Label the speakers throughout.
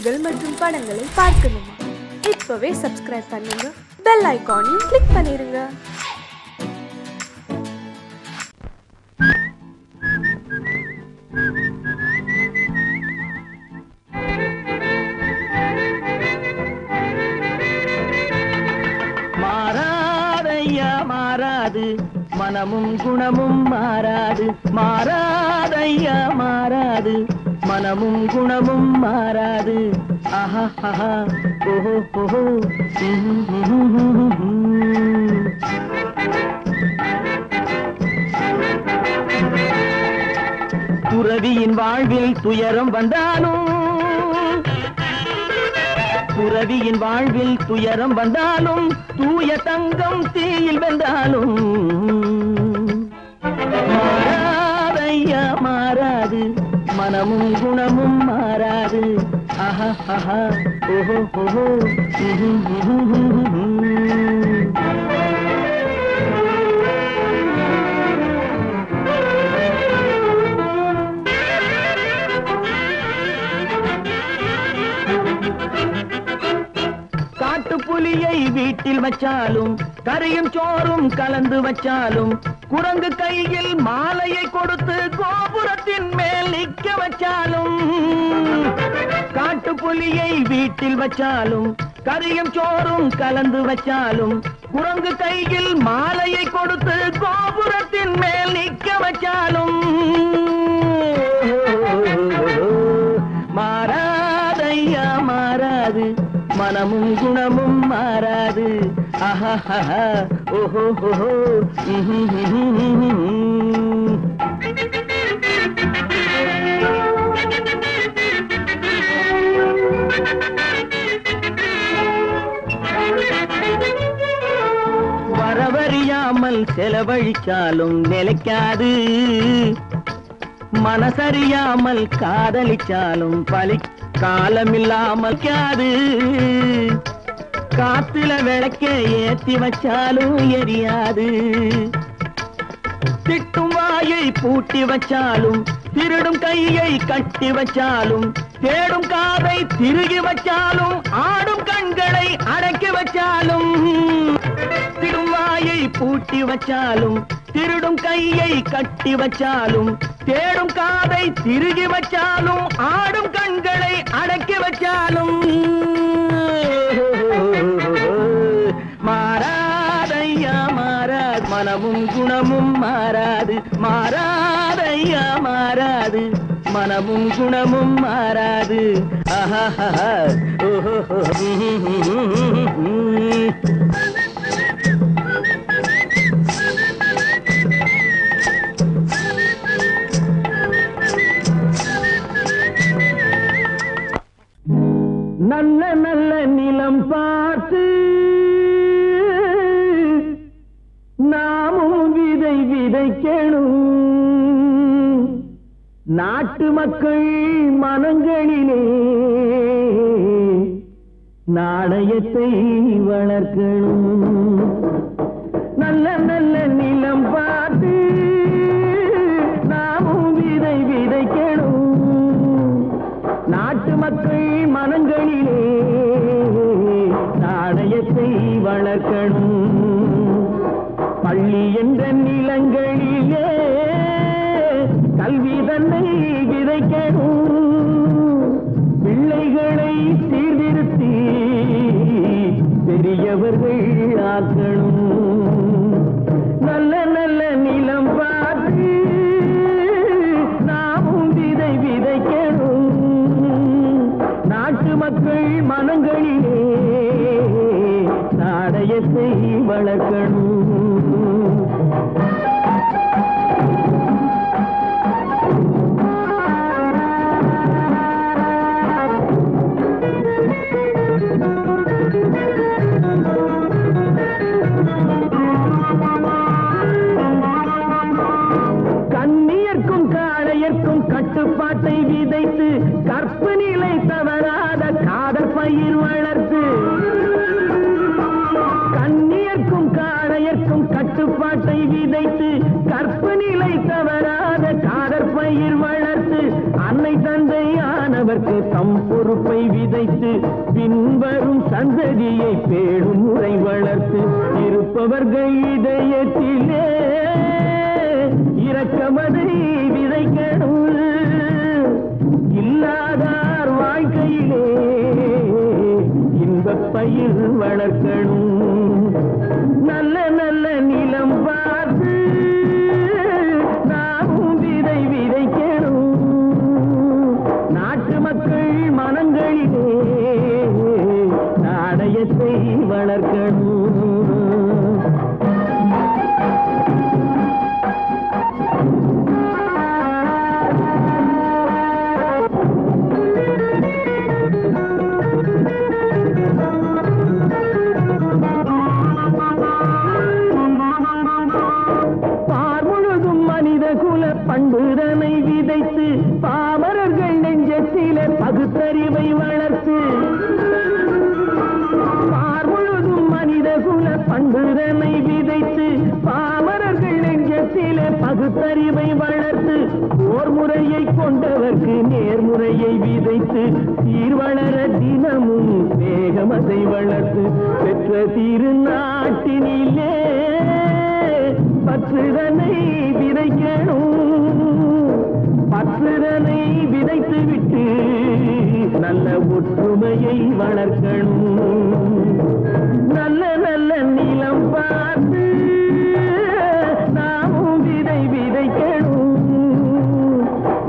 Speaker 1: நிகழ்ச்சிகள் மற்றும் படங்களை பார்க்கணுமா? இப்பவே சப்ஸ்கிரைப் பண்ணுங்க, பெல் ஐகானையும் கிளிக் பண்ணிருங்க.
Speaker 2: மாறாதையா மாறாது, மனமும் குணமும் மாறாது. மாறாதையா மாறாது, மனமும் குணமும் மாறாது. ஆஹா ஆஹா ஓஹோ ஓஹோ. துறவியின் வாழ்வில் துயரம் வந்தாலும், துறவியின் வாழ்வில் துயரம் வந்தாலும், தூய தங்கம் தீயில் வெந்தாலும் மாறாதையா மாறாது, மனமும் குணமும் மாறாது. ஆஹா ஆஹா ஓஹோ ஓஹோ. புலியை வீட்டில் வச்சாலும், கரையும் சோறும் கலந்து வச்சாலும், குரங்கு கையில் மாலையை கொடுத்து கோபுரத்தின் மேல் நிற்க வச்சாலும், காட்டு புலியை வீட்டில் வச்சாலும், கரையும் சோறும் கலந்து வச்சாலும், குரங்கு கையில் மாலையை கொடுத்து கோபுரத்தின் மேல் நிற்க வச்சாலும் மாறாதையா மாறாது, மனமும் குணமும் மாறாது. ஆஹா ஆஹா ஓஹோ ஓஹோ. வரவறியாமல் செலவழிச்சாலும் நிலைக்காது, மனசறியாமல் காதலிச்சாலும் பலி காலமில்லாமல் காது. காத்துல விளக்க ஏத்தி வச்சாலும் எரியாது. திட்டும் வாயை பூட்டி வச்சாலும், திருடும் கையை கட்டி வச்சாலும், தேடும் காதை திருகி வச்சாலும், ஆடும் கண்களை அடக்கி வச்சாலும், திடும் வாயை பூட்டி வச்சாலும், திருடும் கையை கட்டி வச்சாலும், தேடும் காதை திருகி வச்சாலும், ஆடும் கண்களை அடக்கி வச்சாலும் மாறாதையா மாறாது, மனமும் குணமும் மாறாது. மாறாதையா மாறாது, மனமும் குணமும் மாறாது. ஆஹா ஓஹோ. நல்ல நல்ல நிலம் பார்த்து நாமும் விதை விதைக்கணும். நாட்டு மக்கள் மனங்களிலே நாணயத்தை வளர்க்கணும். நல்ல நல்ல நிலம் பார்த்து நாமும் விதை விதைக்கணும். நாட்டு மக்கள் மனங்களிலே நாணயத்தை வளர்க்கணும். பள்ளி என்ற நிலங்களிலே கல்வி தன்னை விதைக்கணும். பிள்ளைகளை சீர்திருத்தி பெரியவர்கள் ஆக்கணும். நல்ல நல்ல நிலம் பார்த்து நாமும் விதை விதைக்கணும். நாட்டு மக்கள் மனங்களிலே நாணயத்தை வளர்க்கணும். கண்ணியர்க்கும் காளையர்க்கும் கட்டுப்பாட்டை விதைத்து, கற்பு நிலை தவறாத காதல் பயிர் வளர்த்து, கண்ணியர்க்கும் காளையர்க்கும் கட்டுப்பாட்டை விதைத்து, கற்பு நிலை தவறாத காதல் பயிர் வளர்த்து, அன்னை தந்தை ஆனவர் இருப்பவர்க்கு தம் பொறுப்பை விதைத்து பின்வரும் சந்ததியை பேடும் முறை வளர்த்து இருப்பவர்கள் இதயத்திலே இரக்கமதை விதைக்கணும் இல்லாதார் வாழ்க்கையிலே இன்பப் பயிர் வளர்க்கணும் நல்ல நல்ல நிலம் பார்த்து நாமும் விதை விதைக்கணும் நாட்டு மக்கள் மனங்களிலே நாணயத்தை வளர்க்கணும் பண்புதனை விதைத்து பாமரர்கள் நெஞ்சத்திலே பகுத்தறிவை வளர்த்து பார்முழுதும் மனித குல பண்புதனை விதைத்து பாமரர்கள் நெஞ்சத்திலே பகுத்தறிவை வளர்த்து ஓர் முறையை கொண்டவர்க்கு நேர்முறையை விதைத்து சீர்வளர தினமும் வேகமதை வளர்த்து பெற்ற திருநாட்டினிலே பற்றுதனை விதைக்கணும் பற்றுதனை விதைத்து விட்டு நல்ல ஒற்றுமையை வளர்க்கணும் நல்ல நல்ல நிலம் பார்த்து நாமும் விதை விதைக்கணும்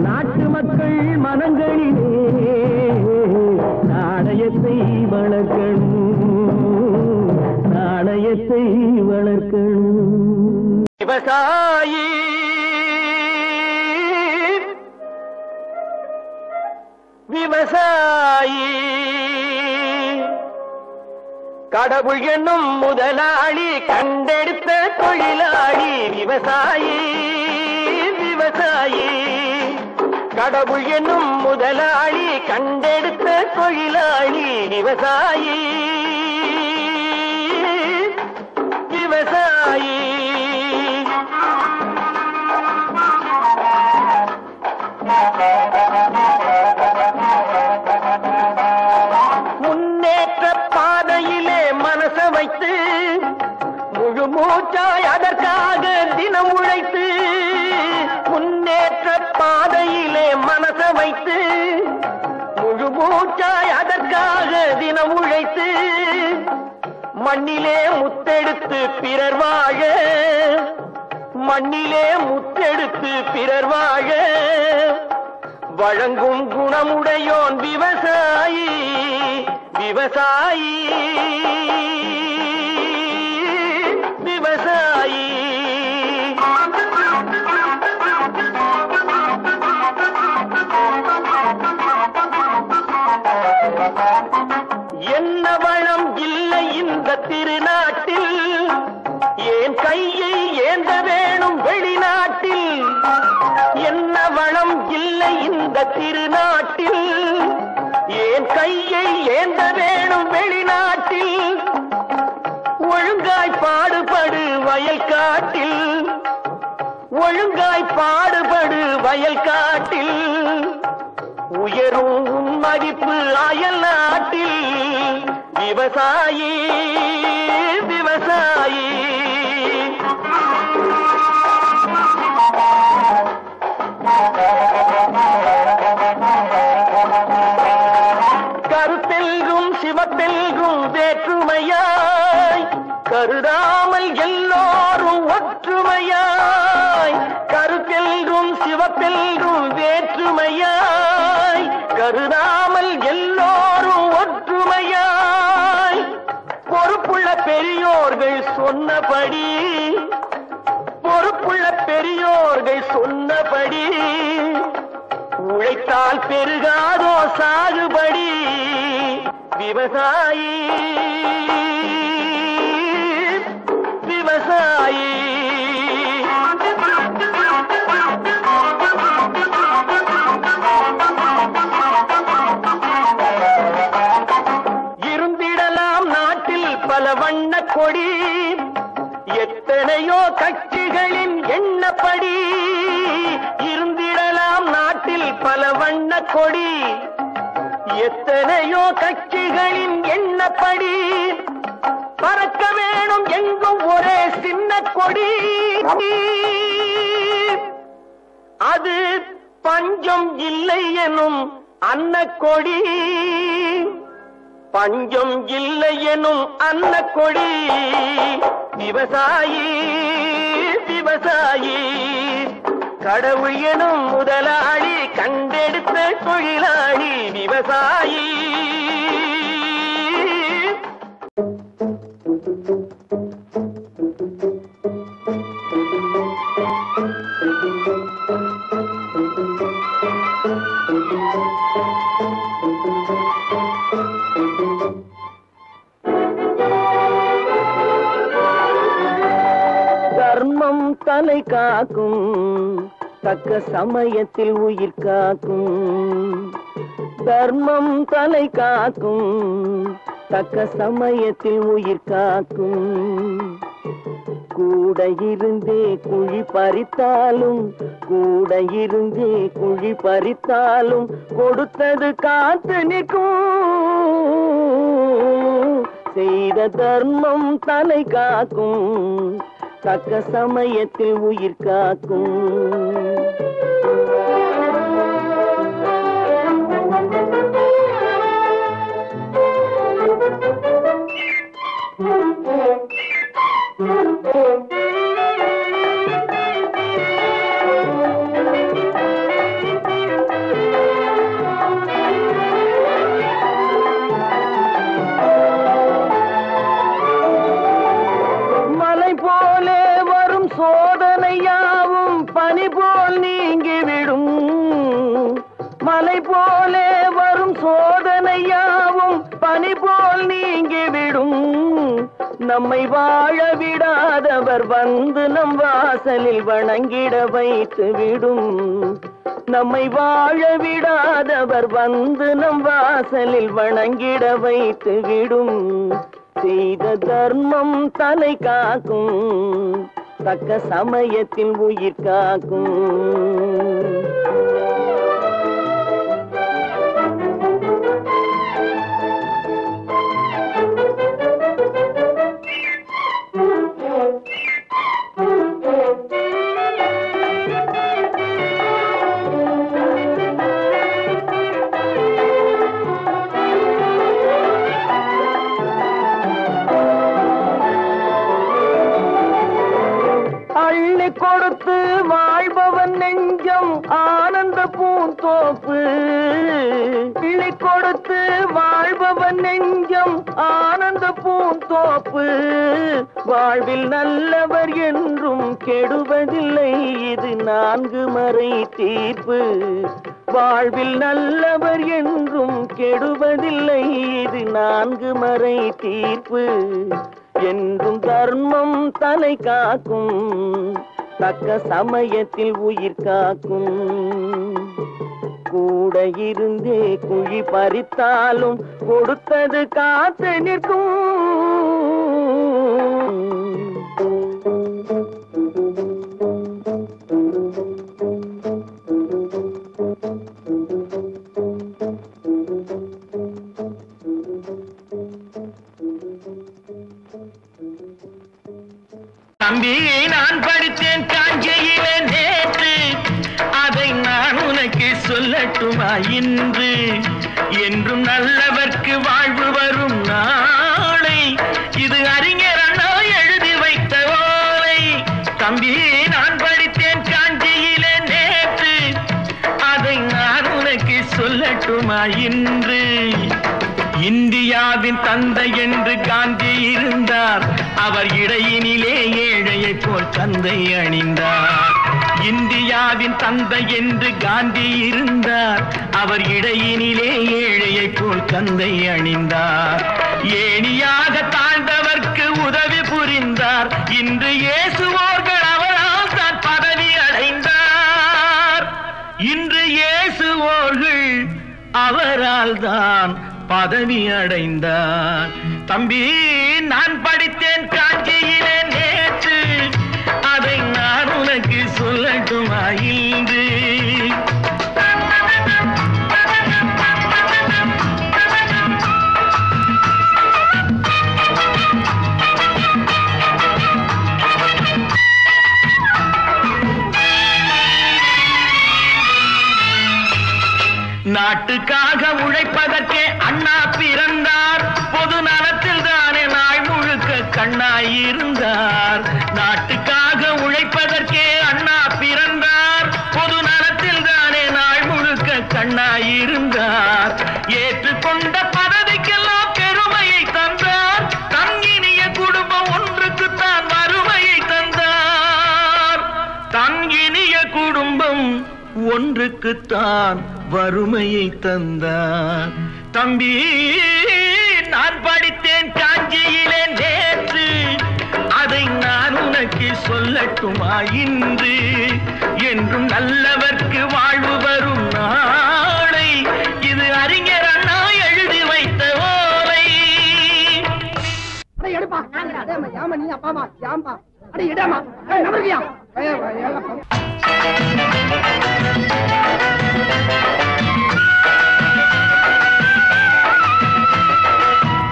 Speaker 2: நாட்டு மக்கள் மனங்களிலே நாணயத்தை வளர்க்கணும் நாணயத்தை வளர்க்கணும் விவசாயி விவசாயி கடவுள் என்னும் முதலாளி கண்டெடுத்த தொழிலாளி விவசாயி விவசாயி கடவுள் என்னும் முதலாளி கண்டெடுத்த தொழிலாளி விவசாயி விவசாயி முன்னேற்ற பாதையிலே மனச வைத்து முழு மூச்சாய் அதற்காக தினம் உழைத்து முன்னேற்ற பாதையிலே மனச வைத்து முழு மூச்சாய் அதற்காக தினம் உழைத்து மண்ணிலே முத்தெடுத்து பிறர் வாழ மண்ணிலே முத்தெடுத்து பிறர் வாழ வழங்கும் குணமுடையோன் விவசாயி விவசாயி விவசாயி என்ன வளம் இல்லை இந்த திருநாட்டில் ஏன் கையை ஏந்த வேணும் வெளிநாட்டில் என்ன வளம் இல்லை இந்த திருநாட்டில் ஏன் கையை ஏந்த வேணும் வெளிநாட்டில் ஒழுங்காய் பாடுபடு வயல் காட்டில் ஒழுங்காய் பாடுபடு வயல் காட்டில் உயரும் மதிப்பு அயல் நாட்டில் விவசாயி விவசாயி கருத்தெல்கும் சிவத்தெல்கும் வேற்றுமையாய் கருதாமல் எல்லோரும் ஒற்றுமையாய் கருத்தெல்கும் சிவத்தெல்கும் வேற்றுமையாய் கருதாமல் எல்லோரும் ஒற்றுமையாய் பொறுப்புள்ள பெரியோர்கள் சொன்னபடி பொறுப்புள்ள பெரியோர்கள் சொன்னபடி உழைத்தால் பெருகாதோ சாகுபடி விவசாயி விவசாயி இருந்திடலாம் நாட்டில் பல வண்ண கொடி எத்தனையோ கட்சிகளின் எண்ணப்படி இருந்திடலாம் நாட்டில் பல வண்ண கொடி எத்தனையோ கட்சிகளின் எண்ணப்படி பறக்க வேணும் எங்கும் ஒரே சின்ன கொடி. அது பஞ்சம் இல்லை எனும் அன்னக்கொடி. பஞ்சம் இல்லை எனும் அன்னக்கொடி. விவசாயி விவசாயி கடவுள் எனும் முதலாளி கண்டெடுத்த தொழிலாளி விவசாயி. தர்மம் தலை காக்கும் தக்க சமயத்தில் உயிர் காக்கும். தர்மம் தலை காக்கும் தக்க சமயத்தில் உயிர் காக்கும். கூட இருந்தே குழி பறித்தாலும் கூட இருந்தே குழி பறித்தாலும் கொடுத்தது காத்து நிற்கும். செய்த தர்மம் தலை காக்கும் தக்க சமயத்தில் உயிர் காக்கும். மலை போலே வரும் சோதனையாவும் பனி போல் நீங்கிவிடும். மலை போலே வரும் சோதனையாவும் பனி போல் நீங்கிவிடும். நம்மை வாழ விடாதவர் வந்து நம் வாசலில் வணங்கிட வைத்து விடும். நம்மை வாழ விடாதவர் வந்து நம் வாசலில் வணங்கிட வைத்து விடும். செய்த தர்மம் தலை காக்கும் தக்க சமயத்தில் உயிர் காக்கும். அள்ளி கொடுத்து வாழ்பவன் நெஞ்சம் ஆனந்த பூந்தோப்பு. அள்ளி கொடுத்து வாழ்பவன் நெஞ்சம் ஆனந்த பூந்தோப்பு. வாழ்வில் நல்லவர் என்றும் கெடுவதில்லை இது 4 மறை தீர்ப்பு. வாழ்வில் நல்லவர் என்றும் கெடுவதில்லை இது 4 மறை தீர்ப்பு. என்றும் தர்மம் தலை காக்கும் தக்க சமயத்தில் உயிர் காக்கும். கூட இருந்தே குழி பறித்தாலும் கொடுத்தது காத்து நிற்கும். தம்பி நான் படித்தேன் காஞ்சியிலே நேற்று. அதை நான் உனக்கு சொல்லட்டுமா இன்று? என்றும் நல்லவர்க்கு வாழ்வு வரும் நாளை இது அறிஞர் அண்ணா எழுதி வைத்த ஓலை. தம்பி நான் படித்தேன் காஞ்சியிலே நேற்று. அதை நான் உனக்கு சொல்லட்டுமா இன்று? இந்தியாவின் தந்தை என்று காந்தி இருந்தார். அவர் இடையினிலே ஏழையை போல் தந்தை அணிந்தார். இந்தியாவின் தந்தை என்று காந்தி இருந்தார். அவர் இடையினிலே ஏழையை போல் தந்தை அணிந்தார். ஏணியாக தாழ்ந்தவர்க்கு உதவி புரிந்தார். இன்று இயேசுவோர்கள் அவரால் தான் பதவி அடைந்தார். இன்று இயேசுவோர்கள் அவரால் தான் பதவி அடைந்தார். தம்பி நான் படித்தேன் காஞ்சியிலே நேற்று. அதை நான் உனக்கு சொல்லட்டுமா இன்று? நாட்டுக்காக உழைப்பதற்கே அண்ணா பிறந்தார். பொது நலத்தில் தானே நாள் முழுக்க கண்ணாயிருந்தார். நாட்டுக்காக உழைப்பதற்கே அண்ணா பிறந்தார். பொது நலத்தில் தானே நாள் முழுக்க கண்ணாயிருந்தார். ஏற்றுக்கொண்ட பதவிக்கெல்லாம் பெருமையை தந்தார். தங்கினிய குடும்பம் ஒன்றுக்குத்தான் வறுமையை தந்தார். தங்கினிய குடும்பம் ஒன்றுக்குத்தான் வறுமையை தந்தார். தம்பி, நான் படித்தேன் காஞ்சியிலே நேற்று, அதை நான் உனக்கு சொல்லட்டுமா இன்று? என்றும் நல்லவர்க்கு வாழ்வு வரும் நாளை, இது அறிஞர் அண்ணா எழுதி வைத்த ஓலை.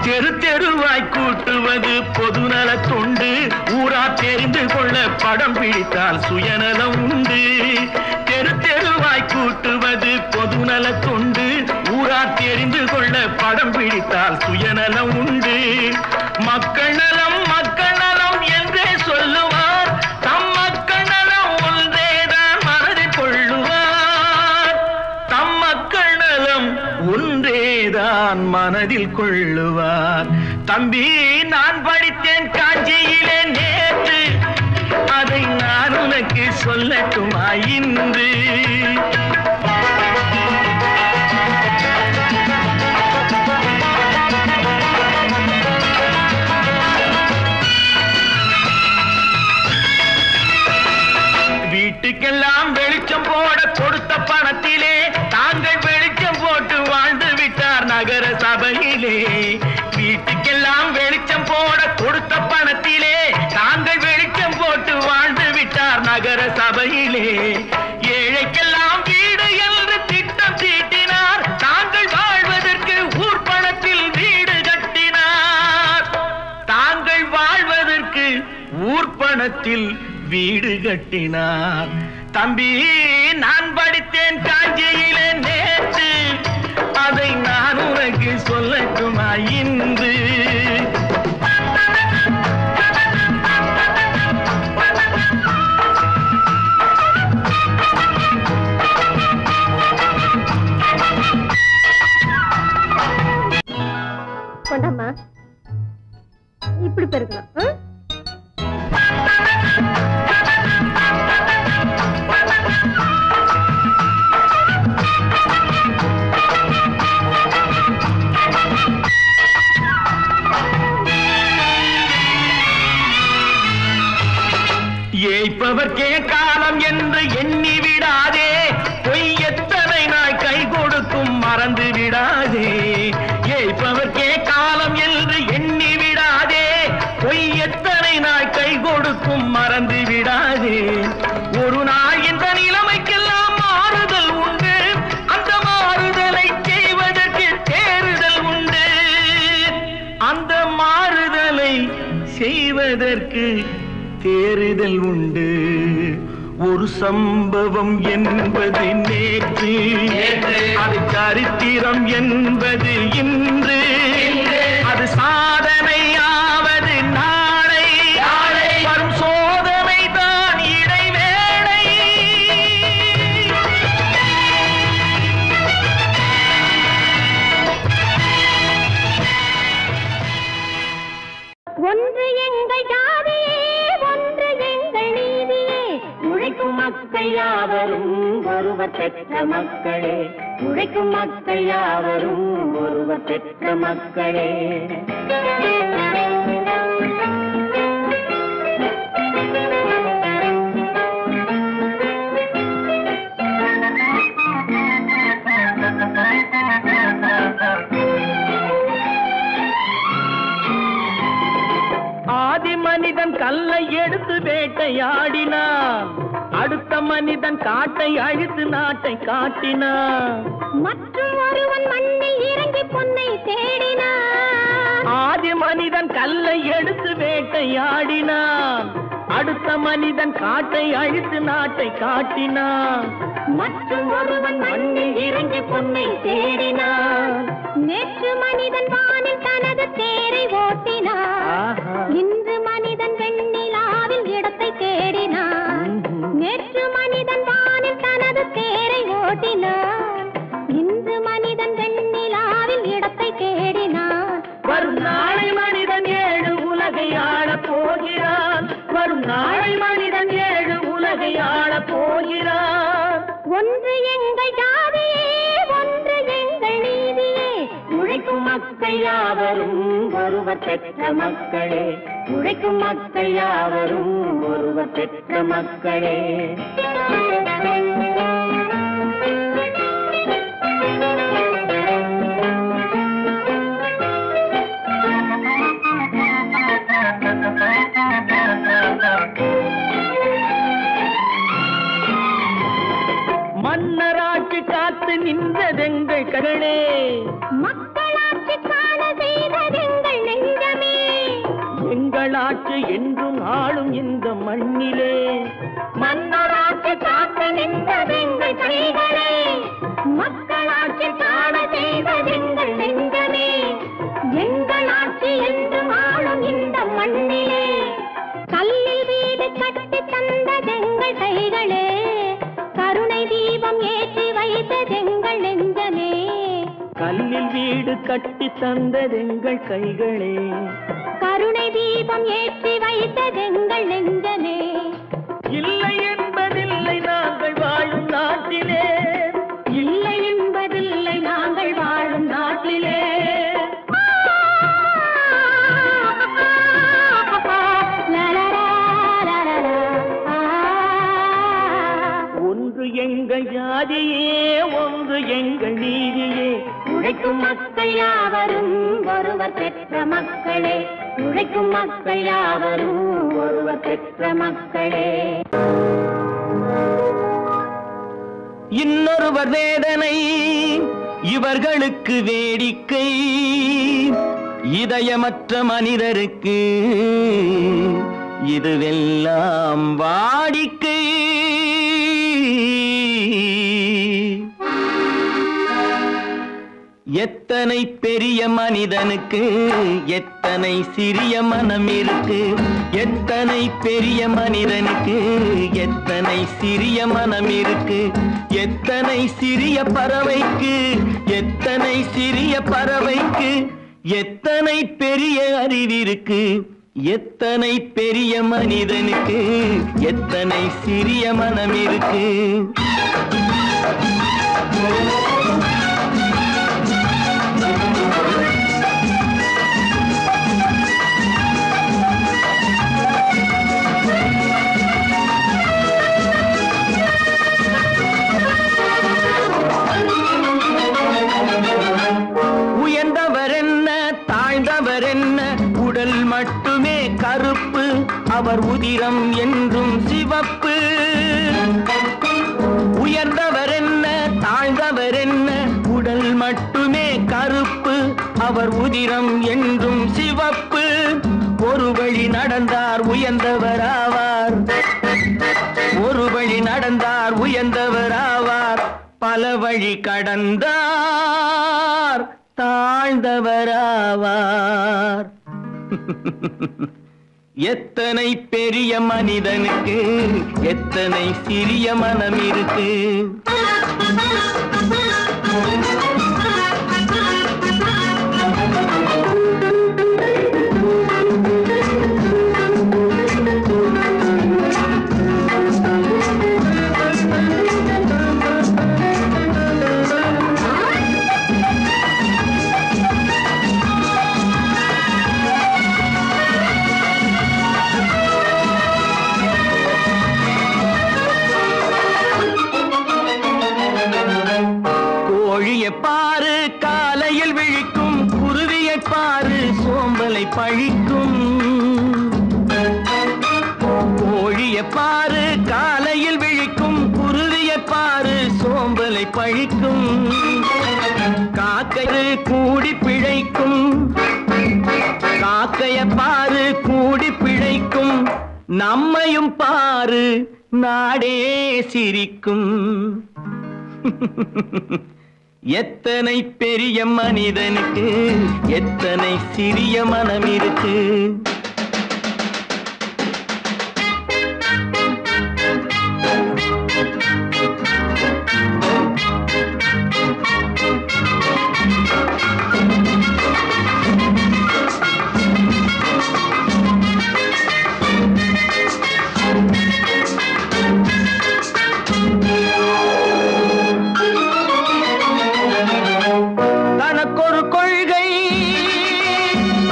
Speaker 2: தெரு தெருவாய் கூட்டுவது பொதுநல தொண்டு. ஊரா தெரிந்து கொள்ள படம் பிடித்தால் சுயநலம் உண்டு. தெரு தெருவாய் கூட்டுவது பொதுநல தொண்டு. ஊரா தெரிந்து கொள்ள படம் பிடித்தால் சுயநலம் உண்டு. மக்கள் நலம் மக்கள் நலம் என்றே சொல்லுவார். தம் மக்கள் நலம் ஒன்றேதான் மனதில் கொள்ளுவார். தம் மக்கள் நலம் ஒன்றேதான் மனதில் கொள்ளுவார். தம்பி, நான் படித்தேன் காஞ்சியிலே நேற்று, அதை நான் உனக்கு சொல்லட்டுமா இன்று? வீட்டுக்கெல்லாம் வெளிச்சம் போட கொடுத்த பணத்திலே தாங்கள் வெளிச்சம் போட்டு வாழ்ந்து விட்டார் நகர சபையிலே. வீட்டுக்கெல்லாம் வெளிச்சம் போட கொடுத்த பணத்திலே தாங்கள் வெளிச்சம் போட்டு வாழ்ந்து விட்டார் நகர சபையிலே. ஏழைக்கெல்லாம் வீடு என்று திட்டம் தீட்டினார். தாங்கள் வாழ்வதற்கு ஊர்பணத்தில் வீடு கட்டினார். தாங்கள் வாழ்வதற்கு ஊர்பணத்தில் வீடு கட்டினார். தம்பி, நான் படித்தேன் காஞ்சியிலே நேற்று, அதை நான் உனக்கு சொல்லட்டுமா இன்று?
Speaker 3: கொண்டாமா, இப்படி பெருக்கலாம்.
Speaker 2: ஏய்ப்பவர்க்கே காலம் என்று எண்ணி விடாதே. பொய் எத்தனை நாள் கை கொடுக்கும் மறந்து விடாதே. ஏய்ப்பவர்க்கே காலம் என்று எண்ணி விடாதே. பொய் எத்தனை நாள் கை கொடுக்கும் மறந்து விடாதே. ஒரு நாள் இந்த நிலைமைக்கெல்லாம் மாறுதல் உண்டு. அந்த மாறுதலை செய்வதற்கு தேறுதல் உண்டு. அந்த மாறுதலை செய்வதற்கு தேறுதல் உண்டு. ஒரு சம்பவம் என்பது நேற்று, அது சரித்திரம் என்பது இன்று. அது சாதனையாவது நாளை, வரும் சோதனை தான் இடைவேளை.
Speaker 3: ஒன்று எங்கள் ஜாதியே, ஒன்று எங்கள் நீதியே. உழைக்கும் மக்கள் யாவரும் ஒருவர் பெற்ற மக்களே. உழைக்கும் மக்கள் யாவரும் ஒருவர் பெற்ற மக்களே.
Speaker 2: ஆதி மனிதன் கல்லை எடுத்து வேட்டையாடினான். அடுத்த மனிதன் காட்டை அழித்து நாட்டை காட்டினான்.
Speaker 3: மற்றும் ஒருவன் மண்ணில் இறங்கி பொன்னை தேடினான்.
Speaker 2: ஆதி மனிதன் கல்லை எடுத்து வேட்டையாடினான். அடுத்த மனிதன் காட்டை அழித்து நாட்டை காட்டினான்.
Speaker 3: மற்றும் ஒருவன் மண்ணில் இறங்கி பொன்னை தேடினான். நேற்று மனிதன் வானில் தனது தேரை ஓட்டினான். இன்று மனிதன் வெண்ணிலாவில் இடத்தை தேடினான். நேற்று மனிதன் வானில் தனது தேரை ஓட்டினான். இன்று மனிதன் வெண்ணிலாவில் இடத்தை தேடினான்.
Speaker 2: வரும் நாளை மனிதன் 7 உலகை ஆளப் போகிறான். வரும் நாளை மனிதன் 7 உலகை ஆளப் போகிறான்.
Speaker 3: ஒன்று எங்கள் ஜாதியே, ஒன்று எங்கள் நீதியே.
Speaker 2: உழைக்கும் மக்கள் யாவரும் ஒருவர் பெற்ற மக்களே. உழைக்கும் மக்கள் யாவரும் ஒருவர் பெற்ற மக்களே. மன்னராட்சி காத்து நின்றதெங்கள் கரணே.
Speaker 3: மக்களாட்சி காண செய்ததெங்கள் நெஞ்சமே.
Speaker 2: எங்களாட்சி என்றும் ஆளும் இந்த மண்ணிலே.
Speaker 3: மன்னராட்சி காத்து நின்றதெங்கள் கைகளே. மக்களாட்சி காண செய்ததெங்கள் நெஞ்சமே. எங்களாட்சி என்றும் ஆளும் இந்த மண்ணிலே. கல்லில் வீடு கட்டி தந்ததெங்கள் கைகளே. கருணை தீபம் ஏற்றி வைத்ததெங்கள் நெஞ்சமே.
Speaker 2: கல்லில் வீடு கட்டி தந்ததெங்கள் கைகளே.
Speaker 3: கருணை தீபம் ஏற்றி வைத்ததெங்கள் நெஞ்சமே.
Speaker 2: இல்லை என்பதில்லை நாங்கள் வாழும் நாட்டிலே.
Speaker 3: இல்லை என்பதில்லை நாங்கள் வாழும் நாட்டிலே.
Speaker 2: ஒன்று எங்கள் ஜாதியே, ஒன்று எங்கள் நீதியே.
Speaker 3: உழைக்கும் மக்கள் யாவரும் ஒருவர் பெற்ற மக்களே. உழைக்கும் மக்கள் யாவரும் ஒருவர் பெற்ற மக்களே.
Speaker 2: இன்னொருவர் வேதனை இவர்களுக்கு வேடிக்கை. இதயமற்ற மனிதருக்கு இதுவெல்லாம் வாடிக்கை. எத்தனை பெரிய மனிதனுக்கு எத்தனை சிறிய மனம் இருக்கு. எத்தனை பெரிய மனிதனுக்கு எத்தனை சிறிய மனம் இருக்கு. எத்தனை சிறிய பறவைக்கு எத்தனை சிறிய பறவைக்கு எத்தனை பெரிய அறிவிருக்கு. எத்தனை பெரிய மனிதனுக்கு எத்தனை சிறிய மனம் இருக்கு. உயர்ந்தவர் என்ன தாழ்ந்தவர் என்ன, உடல் மட்டுமே கருப்பு, அவர் உதிரம் என்றும் சிவப்பு. உயர்ந்தவர் என்ன தாழ்ந்தவர் என்ன, உடல் மட்டுமே கருப்பு, அவர் உதிரம் என்றும் சிவப்பு. ஒரு வழி நடந்தார் உயர்ந்தவர் ஆவார். ஒரு வழி நடந்தார் உயர்ந்தவர் ஆவார். பல வழி கடந்தார் தாழ்ந்தவர் ஆவார். எத்தனை பெரிய மனிதனுக்கு எத்தனை சிறிய மனம் இருக்கு. பாரு காலையில் விழிக்கும், குருவியை பாரு சோம்பலை பழிக்கும். கோழியை பாரு காலையில் விழிக்கும், குருவியை பாரு சோம்பலை பழிக்கும். காக்கை கூடி பிழைக்கும், காக்கைய பாரு கூடி பிழைக்கும். நம்மையும் பாரு நாடே சிரிக்கும்.
Speaker 4: எத்தனை பெரிய மனிதனுக்கு எத்தனை சிறிய மனம் இருக்கு. தனக்கொரு கொள்கை,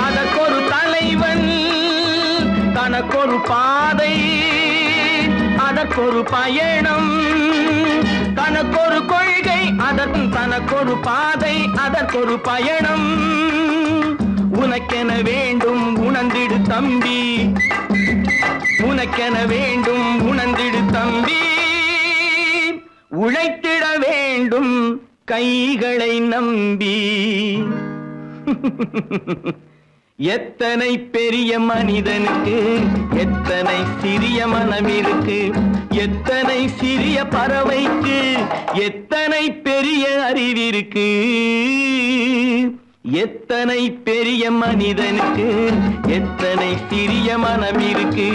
Speaker 4: அதற்கொரு தலைவன், தனக்கொரு பாதை, அதற்கொரு பயணம். தனக்கொரு கொள்கை, தனக்கொரு பாதை, அதற்கொரு பயணம். உனக்கென வேண்டும் உணர்ந்திடு தம்பி, உனக்கென வேண்டும் உணர்ந்திடு தம்பி. உழைத்திட வேண்டும் கைகளை நம்பி. எத்தனை பெரிய மனிதனுக்கு எத்தனை சிறிய மனம் இருக்கு. எத்தனை சிறிய பறவைக்கு எத்தனை பெரிய அறிவிருக்கு. எத்தனை பெரிய மனிதனுக்கு எத்தனை சிறிய மனம் இருக்கு.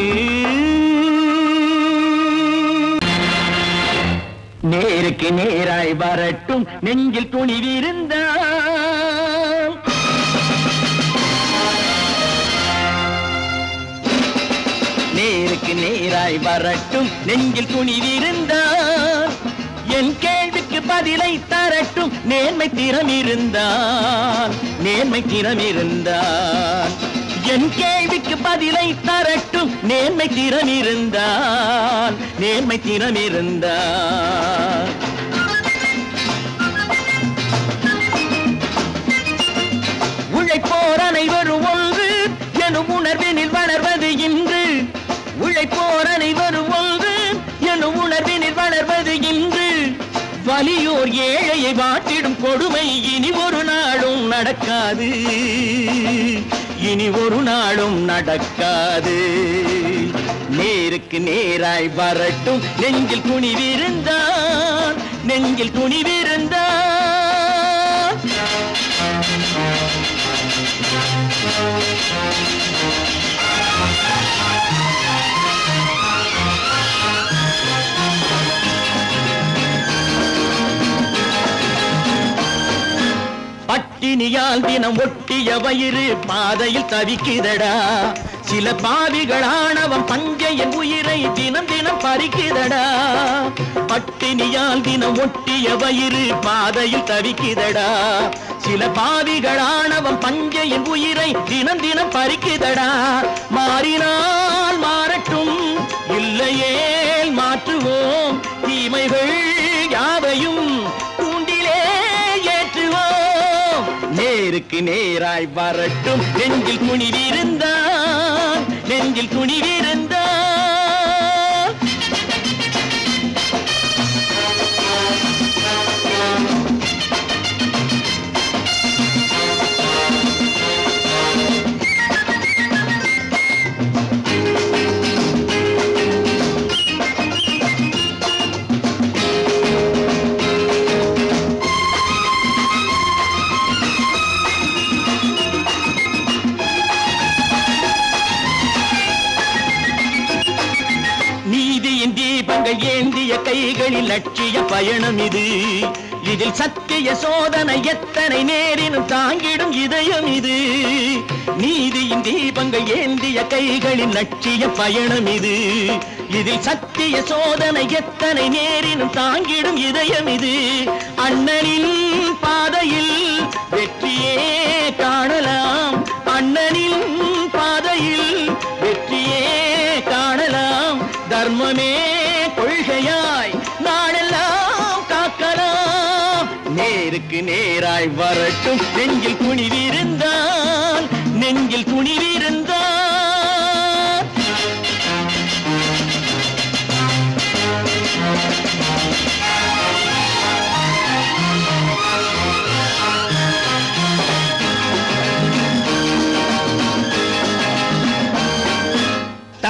Speaker 4: நேருக்கு நேராய் வரட்டும் நெஞ்சில் துணிவிருந்தால். நேருக்கு நேராய் வரட்டும் நெஞ்சில் துணிவிருந்தால். என் கேள்விக்கு பதிலை தரட்டும் நேர்மை திறம் இருந்தால். நேர்மை திறம் இருந்தால் என் கேள்விக்கு பதிலை தரட்டும் நேர்மை திறம் இருந்தால். நேர்மை திறம் இருந்தால் உழைப்போர் அனைவரும் ஒன்று எனும் உணர்வினில் வளர்வது இன்று. உழைப்போர் அனைவரும் ஒன்று எனும் உணர்வினில் வளர்வது இன்று. வலியோர் ஏழையை வாட்டிடும் கொடுமை இனி ஒரு நாளும் நடக்காது. இனி ஒரு நாளும் நடக்காது. நேருக்கு நேராய் வரட்டும் நெஞ்சில் துணிவிருந்தால். நெஞ்சில் துணிவிருந்தால் பட்டினியால் தினம் ஒட்டிய வயிறு பாதையில் தவிக்குதடா. சில பாவிகளானவன் பஞ்சையின் உயிரை தினம் தினம் பறிக்குதடா. பட்டினியால் தினம் ஒட்டிய வயிறு பாதையில் தவிக்குதடா. சில பாவிகளானவன் பஞ்சையின் உயிரை தினம் தினம் பறிக்குதடா. மாறினால் மாறட்டும் இல்லையேல் மாற்றுவோம். தீமைகள் யாவையும் தூண்டிலே ஏற்றுவோம். நேருக்கு நேராய் வரட்டும் நெஞ்சில் துணிவிருந்தால். நெஞ்சில் துணிவிருந்தால் ஏந்திய கைகளில் லட்சிய பயணம் இது. இதில் சத்திய சோதனை எத்தனை நேரினும் தாங்கிடும் இதயம் இது. நீதியின் தீபங்கள் ஏந்திய கைகளில் லட்சிய பயணம் இது. இதில் சத்திய சோதனை எத்தனை நேரினும் தாங்கிடும் இதயம் இது. அண்ணனின் பாதையில் வெற்றியே காணலாம். அண்ணனின் பாதையில் வெற்றியே காணலாம். தர்மமே கொள்கையாய் நாளெல்லாம் காக்கலாம். நேருக்கு நேராய் வரட்டும் நெஞ்சில் துணிவிருந்தால். நெஞ்சில் துணிவிருந்தால்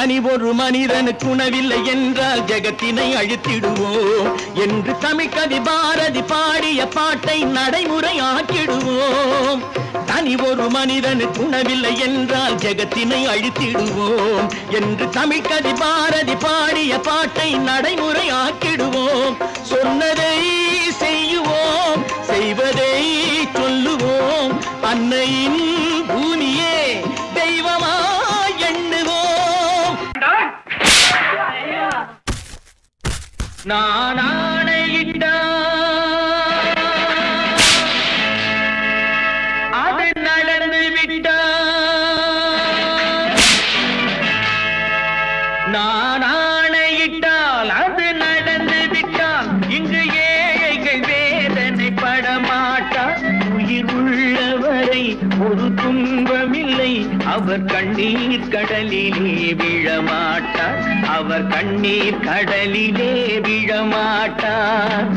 Speaker 4: தனி ஒரு மனிதனுக்கு உணவில்லை என்றால் ஜெகத்தினை அழித்திடுவோம் என்று தமிழ் கவி பாரதி பாடிய பாட்டை நடைமுறையாக்கிடுவோம். தனி ஒரு மனிதனுக்கு உணவில்லை என்றால் ஜெகத்தினை அழித்திடுவோம் என்று தமிழ் கவி பாரதி பாடிய பாட்டை நடைமுறையாக்கிடுவோம். சொன்னதை செய்யுவோம், செய்வதை சொல்லுவோம், அன்னையின் பூமியே தெய்வமா எண்ணுவோம். நான் ஆணையிட்டால் அது நடந்து விட்டால், நான் ஆணையிட்டால் அது நடந்து விட்டால் இங்கு ஏழைகள் வேதனை படமாட்டார். உயிர் உள்ளவரை ஒரு துன்பமில்லை, அவர் கண்ணீர் கடலிலே விழமாட்டார், அவர் கண்ணீர் கடலிலே விழமாட்டார்.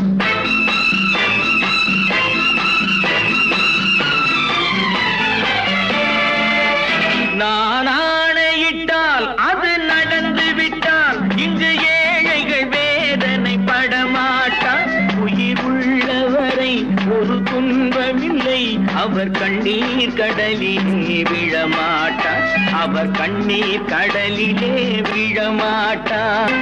Speaker 4: நான் ஆணையிட்டால் அது நடந்து விட்டால் இங்கு ஏழைகள் வேதனை படமாட்டார். உயிர் உள்ளவரை ஒரு துன்பமில்லை, அவர் கண்ணீர் கடலிலே விழமாட்டார், அவர் கண்ணீர் கடலிலே விழமாட்டார்.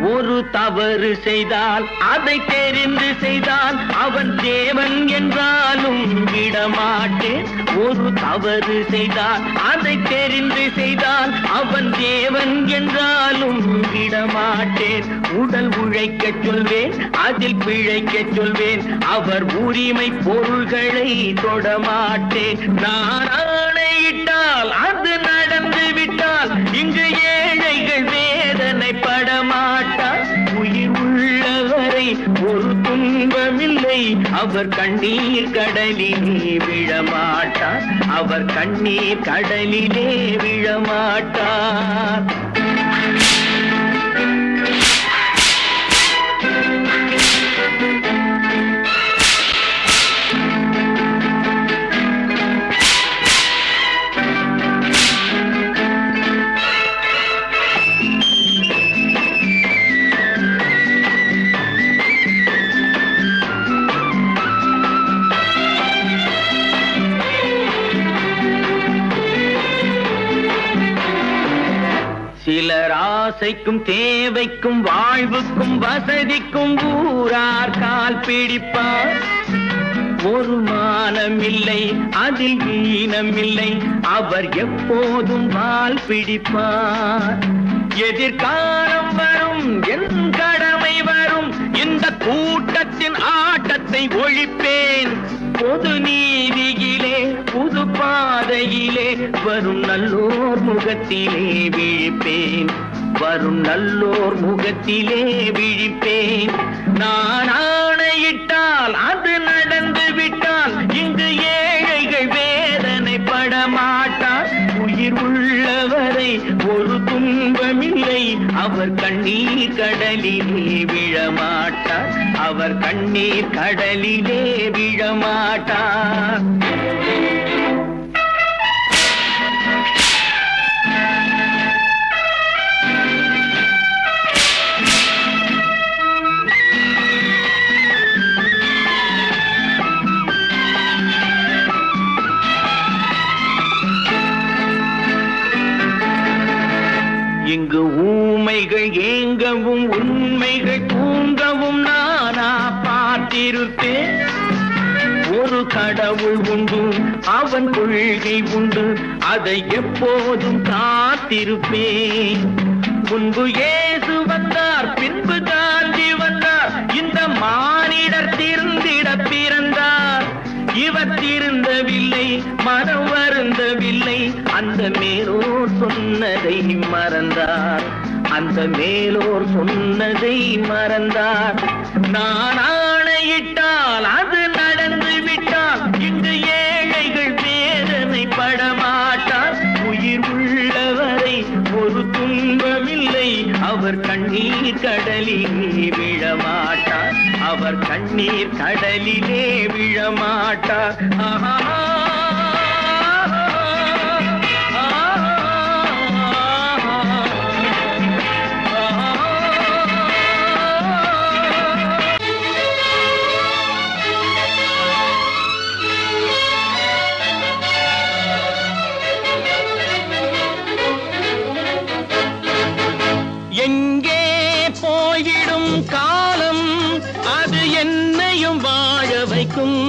Speaker 4: ஒரு தவறு செய்தால் அதை தெரிந்து செய்தால் அவன் தேவன் என்றாலும் விடமாட்டேன். ஒரு தவறு செய்தால் அதை தெரிந்து செய்தால் அவன் தேவன் என்றாலும் விடமாட்டேன். உடல் உழைக்க சொல்வேன், அதில் பிழைக்க சொல்வேன், அவர் உரிமை பொருள்களை தொடமாட்டேன். நான் ஆணையிட்டால் அது நடந்து விட்டால் இங்கு ஏழைகள் வேதனை படமாட்டார். உயிர் உள்ளவரை ஒரு துன்பமில்லை, அவர் கண்ணீர் கடலிலே விழமாட்டார், அவர் கண்ணீர் கடலிலே விழமாட்டார். சிலர் ஆசைக்கும் தேவைக்கும் வாழ்வுக்கும் வசதிக்கும் ஊரார் கால் பிடிப்பார். ஒரு மானமில்லை, அதில் ஈனமில்லை, அவர் எப்போதும் வால் பிடிப்பார். எதிர்காலம் வரும், என் கடமை வரும், இந்த கூட்டத்தின் ஆட்டத்தை ஒழிப்பேன். பொது நீதியிலே புது பாதையிலே வரும் நல்லோர் முகத்திலே விழிப்பேன், வரும் நல்லோர் முகத்திலே விழிப்பேன். நான் ஆணையிட்டால் அது நடந்து விட்டால் இங்கு ஏழைகள் வேதனை படமாட்டார். உயிர் உள்ளவரை ஒரு துன்பமில்லை, அவர் கண்ணீர் கடலிலே விழமாட்டார், அவர் கண்ணீர் கடலிலே விழமாட்டார். இங்கு ஊமைகள் ஏங்கவும் உண்மைகள் தூங்கவும் நானா பார்த்திருப்பேன். ஒரு கடவுள் உண்டு, அவன் கொள்கை உண்டு, அதை எப்போதும் காத்திருப்பேன். முன்பு இயேசு வந்தார், பின்பு காந்தி வந்தார், இந்த மானிடர் திருந்திட பிறந்தார். இவர் திருந்தவில்லை, மனம் வருந்தவில்லை, அந்த மேலோர் சொன்னதை மறந்தார், அந்த மேலோர் சொன்னதை மறந்தார். நான் ஆணையிட்டால் அது நடந்து விட்டால் இங்கு ஏழைகள் வேதனை படமாட்டார். உயிர் உள்ளவரை ஒரு துன்பமில்லை, அவர் கண்ணீர் கடலிலே விழமாட்டார், அவர் கண்ணீர் கடலிலே விழமாட்டார். எங்கே போய்விடும் காலம் அது என்னையும் வாழ வைக்கும்.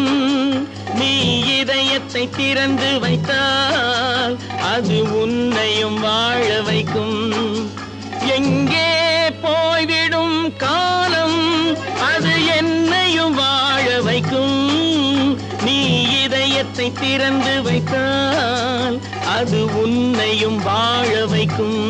Speaker 4: நீ இதயத்தை திறந்து வைத்தால் அது உன்னையும் வாழ வைக்கும். எங்கே போய்விடும் காலம் அது என்னையும் வாழ வைக்கும். நீ இதயத்தை திறந்து வைத்தால் அது உன்னையும் வாழ வைக்கும்.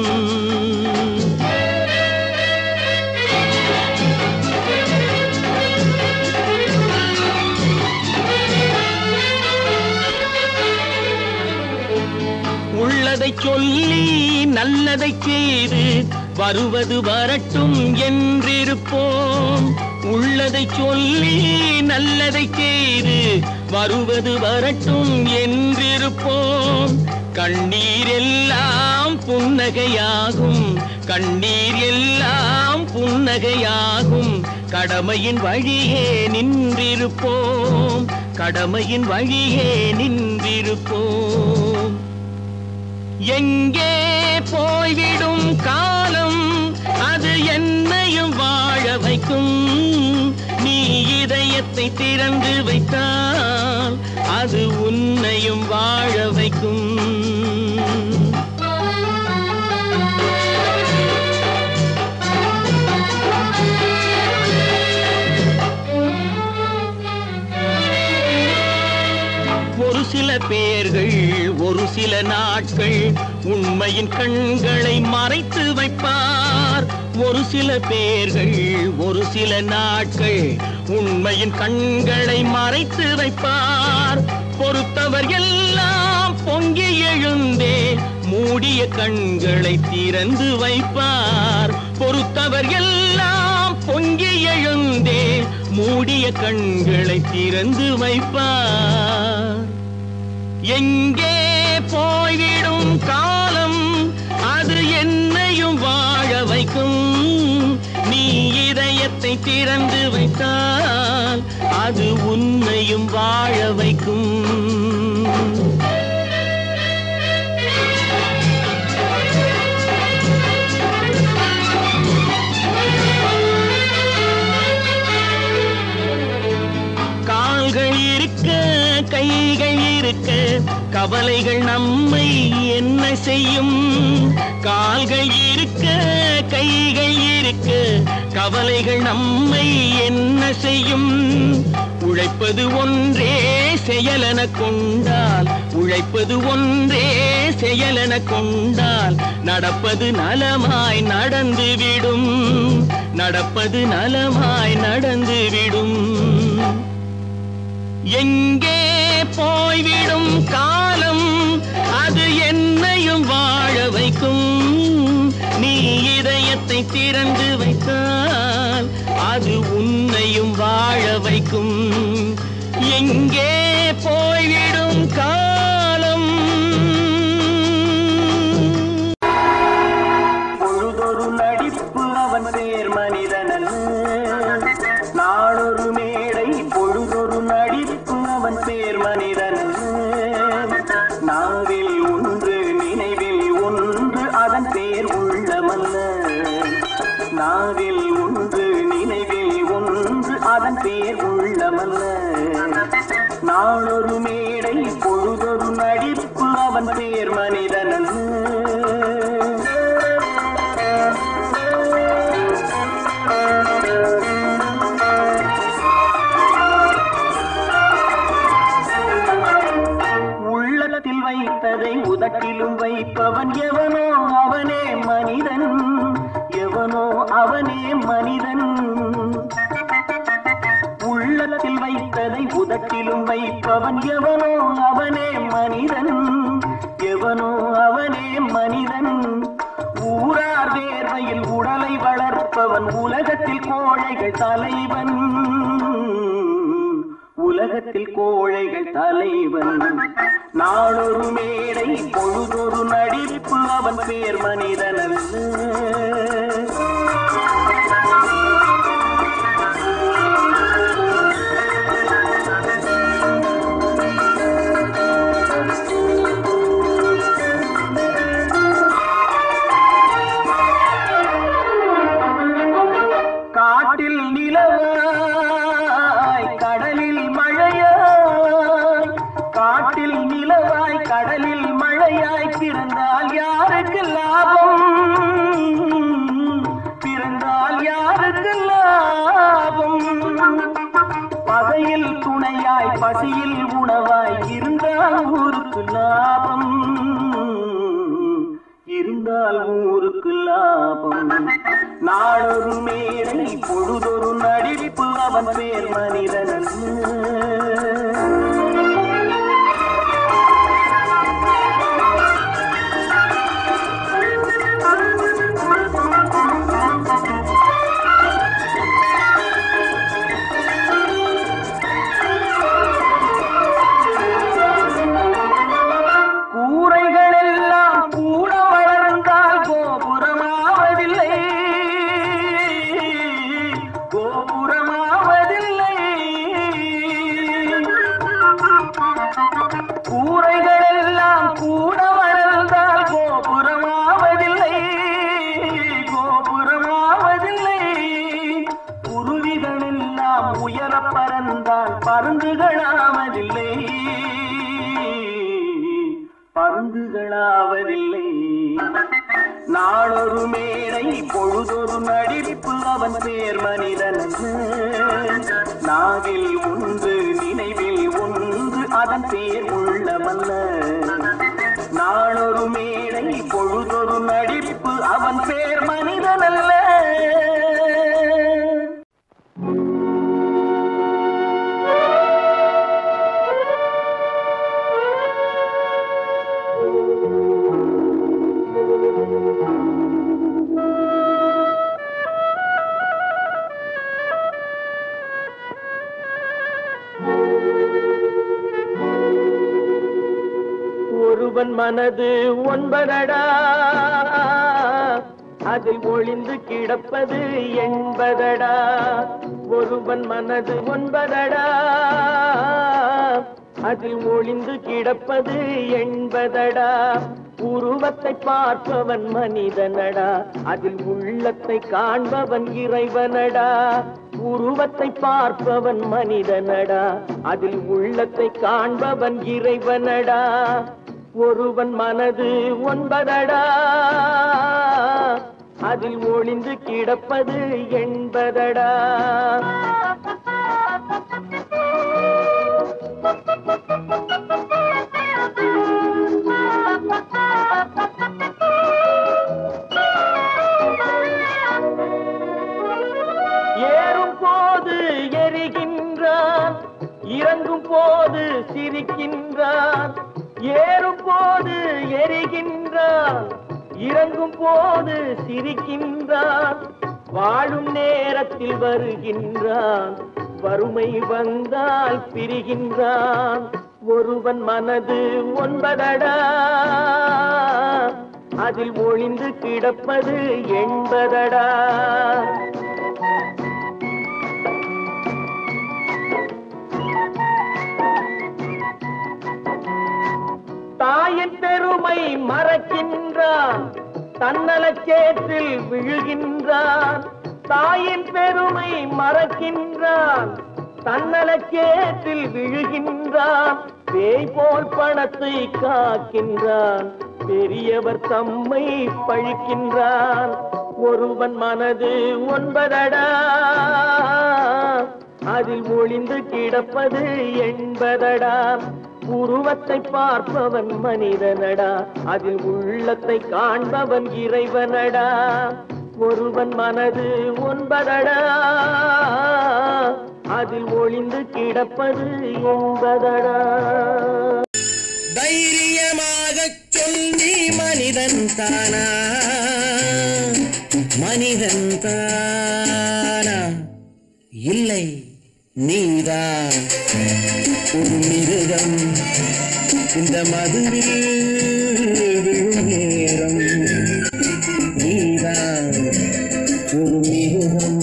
Speaker 4: உள்ளதை சொல்லி நல்லதை செய்து வருவது வரட்டும் என்றிருப்போம். உள்ளதை சொல்லி நல்லதை செய்து வருவது வரட்டும் என்றிருப்போம். கண்ணீர் எல்லாம் புன்னகையாகும், கண்ணீர் எல்லாம் புன்னகையாகும். கடமையின் வழியே நின்றிருப்போம், கடமையின் வழியே நின்றிருப்போம். எங்கே போய்விடும் காலம் அது என்னையும் வாழ வைக்கும். நீ இதயத்தை திறந்து வைத்தால் அது உன்னையும் வாழ வைக்கும். ஒரு சில பேர்கள் ஒரு சில நாட்கள் உண்மையின் கண்களை மறைத்து வைப்பார். ஒரு சில பேர்கள் ஒரு சில நாட்கள் உண்மையின் கண்களை மறைத்து வைப்பார். பொறுத்தவர் எல்லாம் பொங்கி எழுந்தே மூடிய கண்களை திறந்து வைப்பார். பொறுத்தவர் எல்லாம் பொங்கி எழுந்தே மூடிய கண்களை திறந்து வைப்பார். எங்கே போய்விடும் காலம் அது என்னையும் வாழ வைக்கும். நீ இதயத்தை திறந்து வைத்தால் அது உன்னையும் வாழ வைக்கும். கால்கள் இருக்க கைகள் இருக்க கவலைகள் நம்மை என்ன செய்யும். கால்கள் இருக்க கைகள் இருக்க கவலைகள் நம்மை என்ன செய்யும். உழைப்பது ஒன்றே செயலென கொண்டால், உழைப்பது ஒன்றே செயலென கொண்டால் நடப்பது நலமாய் நடந்துவிடும், நடப்பது நலமாய் நடந்துவிடும். எங்கே போய்விடும் காலம் அது என்னையும் வாழ வைக்கும். நீ இதயத்தை திறந்து வைத்தால் அது உன்னையும் வாழ வைக்கும். எங்கே போய்விடும் காலம்.
Speaker 5: பொழுதொரு நடிப்பு அவன் பேர் மனிதனல்ல, நாளொரு மேடை பொழுதொரு நடிப்பு அவன் பேர் மனிதனல்ல. நாவில் ஒன்று நினைவில் ஒன்று அதன் பேர் உள்ளமல்ல. நாவில் ஒன்று நினைவில் ஒன்று அதன் பேர் உள்ளமல்ல. நாளொரு மேடை பொழுதொரு நடிப்பு அவன் பேர் மனிதனல்ல. உள்ளத்தில் வைத்ததை உதட்டிலும் வைப்பவன் எவனோ அவனே மனிதன், எவனோ அவனே மனிதன். உள்ளத்தில் வைத்ததை உதட்டிலும் வைப்பவன் எவனோ அவனே மனிதன், எவனோ அவனே மனிதன். ஊரார் வேர்வையில் உடலை வளர்ப்பவன் உலகத்தில் கோழைகள் தலைவன் உலகத்தில் கோழைகள் தலைவன் நாளொரு மேடை பொழுதொரு நடிப்பு அவன் பேர் மனிதனல்ல காட்டில் நிலவாய் கடலில் மழையாய் காட்டில் நிலவாய் கடலில் மழையாய் பிறந்தால் யாருக்கு லாபம் பிறந்தால் யாருக்கு லாபம் பகையில் துணையாய் பசியில் உணவாய் இருந்தால் ஊருக்கு லாபம் இருந்தால் ஊருக்கு லாபம் நாளொரு மேடை பொழுதொரு நடிப்பு அவன் பேர் மனிதன் பருந்துகளாவதில்லை நாளொரு மேடை பொழுதொரு நடிப்பு அவன் பேர் மனிதன் நாவில் ஒன்று நினைவில் ஒன்று அதன் பேர் உள்ளமல்ல நாளொரு மேடை பொழுதொரு நடிப்பு அவன் பேர் மனிதனல்ல
Speaker 4: ஒருவன் மனது ஒன்பதடா அதில் ஒளிந்து கிடப்பது என்பதடா ஒருவன் மனது ஒன்பதடா அதில் ஒளிந்து கிடப்பது என்பதடா உருவத்தை பார்ப்பவன் மனிதனடா அதில் உள்ளத்தை காண்பவன் இறைவனடா உருவத்தை பார்ப்பவன் மனிதனடா அதில் உள்ளத்தை காண்பவன் இறைவனடா ஒருவன் மனது ஒன்பதடா அதில் ஒளிந்து கிடப்பது என்பதடா ஏறும் போது எரிகின்றான் இறங்கும் போது சிரிக்கின்றான் ஏறும் போது எரிகின்றான் இறங்கும் போது சிரிக்கின்றான் வாழும் நேரத்தில் வருகின்றான் வறுமை வந்தால் பிரிகின்றான் ஒருவன் மனது ஒன்பதடா அதில் ஒளிந்து கிடப்பது என்பதடா தாயின் பெருமை மறக்கின்றான் தன்னலச்சேற்றில் விழுகின்றான் தாயின் பெருமை மறக்கின்றான் தன்னலச்சேற்றில் விழுகின்றான் பேய் போல் பணத்தை காக்கின்றான் பெரியவர் தம்மை பழிக்கின்றான் ஒருவன் மனது ஒன்பதடா அதில் ஒளிந்து கிடப்பது என்பதடா உருவத்தை பார்ப்பவன் மனிதனடா அதில் உள்ளத்தை காண்பவன் இறைவனடா ஒருவன் மனது ஒன்பதடா அதில் ஒளிந்து கிடப்பது என்பதடா தைரியமாக சொல்லி மனிதன் தானா மனிதன் தானா இல்லை நீதான் ஒரு மிருகம் இந்த மதுவில் விழும் நேரம் நீதான் ஒரு மிருகம்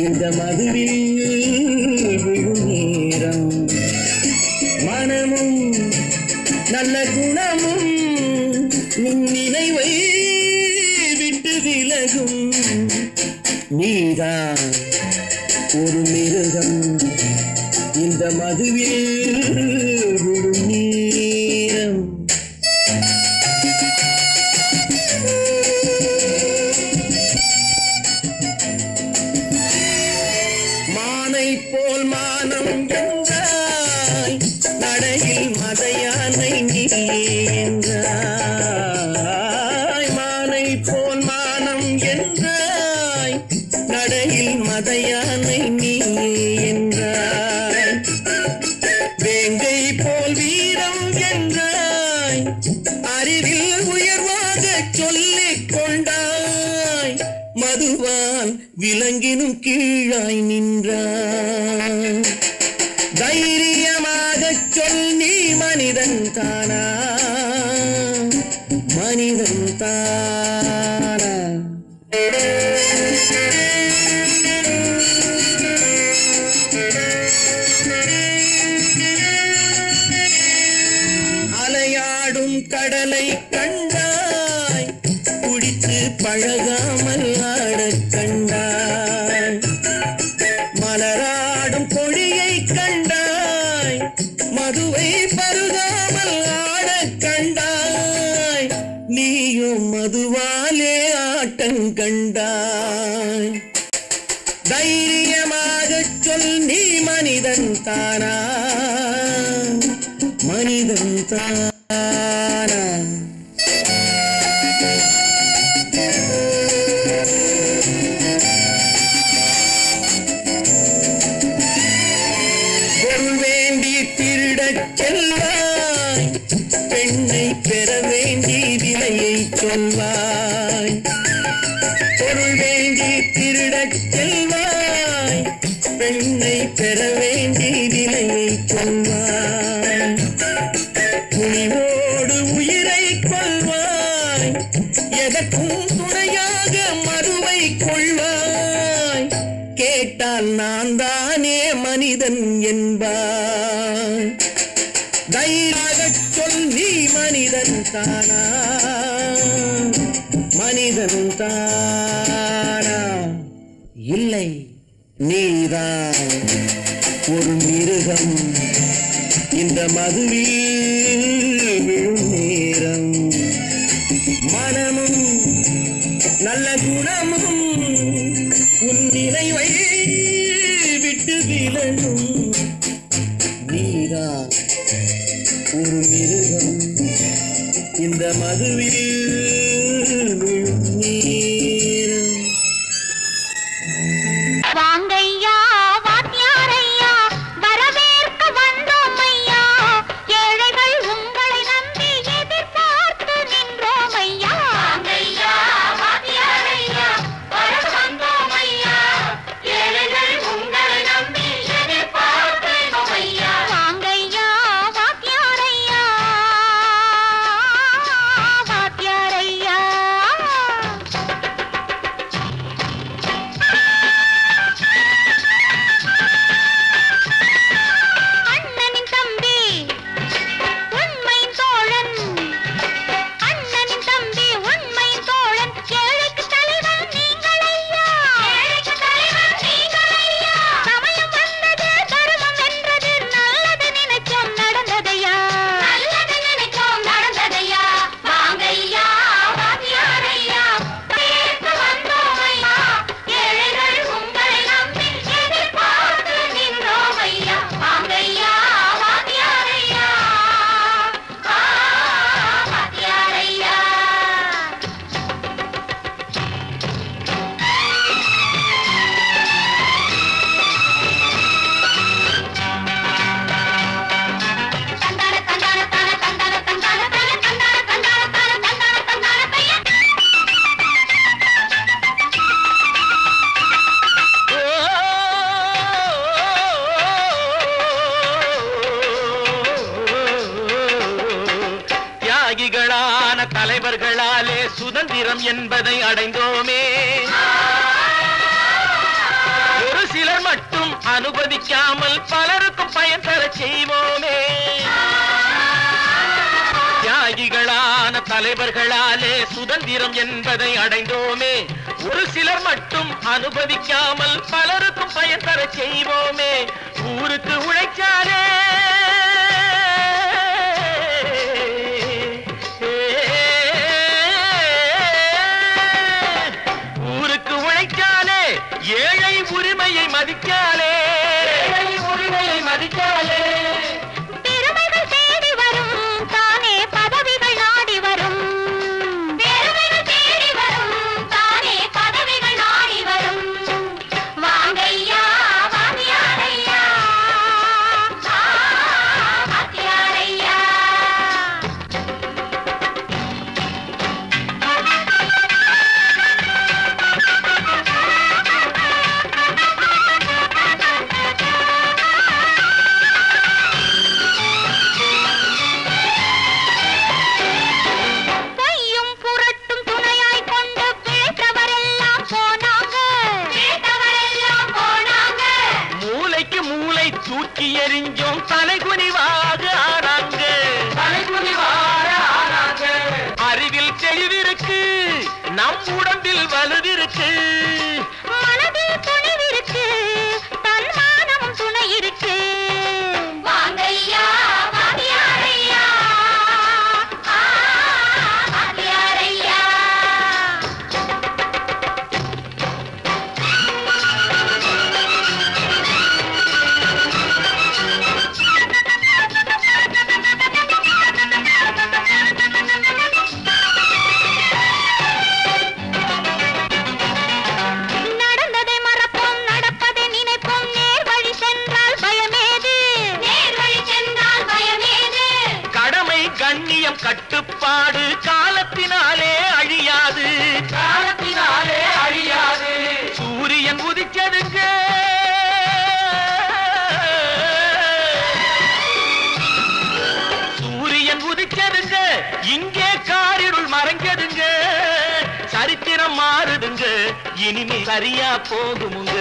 Speaker 4: இந்த மதுவில் விழும் நேரம் மனமும் நல்ல குணமும் உன் நினைவை விட்டு விலகும் நீதான் ஒரு மிருகம் இந்த மதுவில் விழும் நேரம் மானை போல் மானம் என்றாய் நடையில் மதையானை நீ என்றாய் மானை போல் மானம் என்றாய் நடையில் மதையானை நீ என்றாய் வேங்கை போல் வீரம் என்றாய் அறிவில் உயர்வாக சொல்லிக் கொண்டாய் மதுவால் விலங்கினும் கீழாய் நின்றாய் தைரியமாக சொல் நீ மனிதன் தானா மனிதன் தானா அலையாடும் கடலை கண்டாய் குடித்து பழகாமல் ஆடக் கண்டாய் மலராடும் பொழியை கண்டாய் மதுவை பருகாமல் ஆடக் கண்டாய் நீயும் மதுவாலே ஆட்டம் கண்டாய் தைரியமாக சொல் நீ மனிதன் தானா மனிதன் தானா பொருள் வேண்டி திருடச் செல்வாய் பெண்ணை பெற வேண்டி விலையை சொல்வாய் பொருள் வேண்டி திருடச் செல்வாய் பெண்ணை பெற வேண்டி விலையை சொல்வாய் துணிவோடு உயிரை கொள்வாய் எதற்கும் துணையாக மறுவை கொள்வாய் கேட்டால் நான் தானே மனிதன் என்பாய் தைரியமாக சொல் நீ மனிதன் தானா மனிதன் தானா இல்லை நீதான் ஒரு மிருகம் இந்த மதுவில் விழும் நேரம் மனமும் நல்ல குணமும் உன் நினைவை விட்டு விலகும் நீதான் ஒரு மிருகம் இந்த மதுவில் விழும் நேரம்
Speaker 3: வாங்கையா வாத்தியாரையா வரவேற்க வந்தோம் ஐயா ஏழைகள் உங்களை நம்பி எதிர்பார்த்து நின்றோம் ஐயா வாங்கையா வாத்தியாரையா வரவேற்க வந்தோம் ஐயா ஏழைகள் உங்களை நம்பி எதிர்பார்த்து நின்றோம் ஐயா வாங்கையா வாத்தியாரையா
Speaker 4: சுதந்திரம் என்பதை அடைந்தோமே, ஒரு சிலர் மட்டும் அனுமதிக்காமல் பலருக்கும் பயன் தர செய்வோமே. தியாகிகளான தலைவர்களாலே சுதந்திரம் என்பதை அடைந்தோமே, ஒரு சிலர் மட்டும் அனுமதிக்காமல் பலருக்கும் பயன் தர செய்வோமே. ஊருக்கு உழைச்சாலே ஏழை உரிமையை மதிக்காலே,
Speaker 3: பெருமைகள் தேடி வரும் தானே பதவிகள் நாடி வரும், பெருமைகள் தேடி வரும் தானே பதவிகள் நாடி வரும். வாங்கையா வாத்தியாரையா, வாத்தியாரையா.
Speaker 4: தூக்கி எறிஞ்சோம் தலைகுனிவாக ஆனாங்க, அறிவில் தெளிவிருக்கு, நம் உடம்பில் வலுவிருக்கு,
Speaker 3: மனதில் துணிவிருக்கு, தன்மானமும் துணை இருக்கு. வாங்கையா வாத்தியாரையா, வாத்தியாரையா. நடந்ததை மறப்போம், நடப்பதை நினைப்போம், நேர் வழி சென்றால் பயமேது, நேர் வழி சென்றால் பயமேது.
Speaker 4: கடமை கண்ணியம் கட்டுப்பாடு காலத்தினாலே அழியாது, காலத்தினாலே அழியாது. சூரியன் உதிச்சதுங்க, சூரியன் உதிச்சதுங்க, இங்கே காரிருள் மறைஞ்சதுங்க. சரித்திரம் மாறுதுங்க, இனிமே சரியா போகுமுங்க.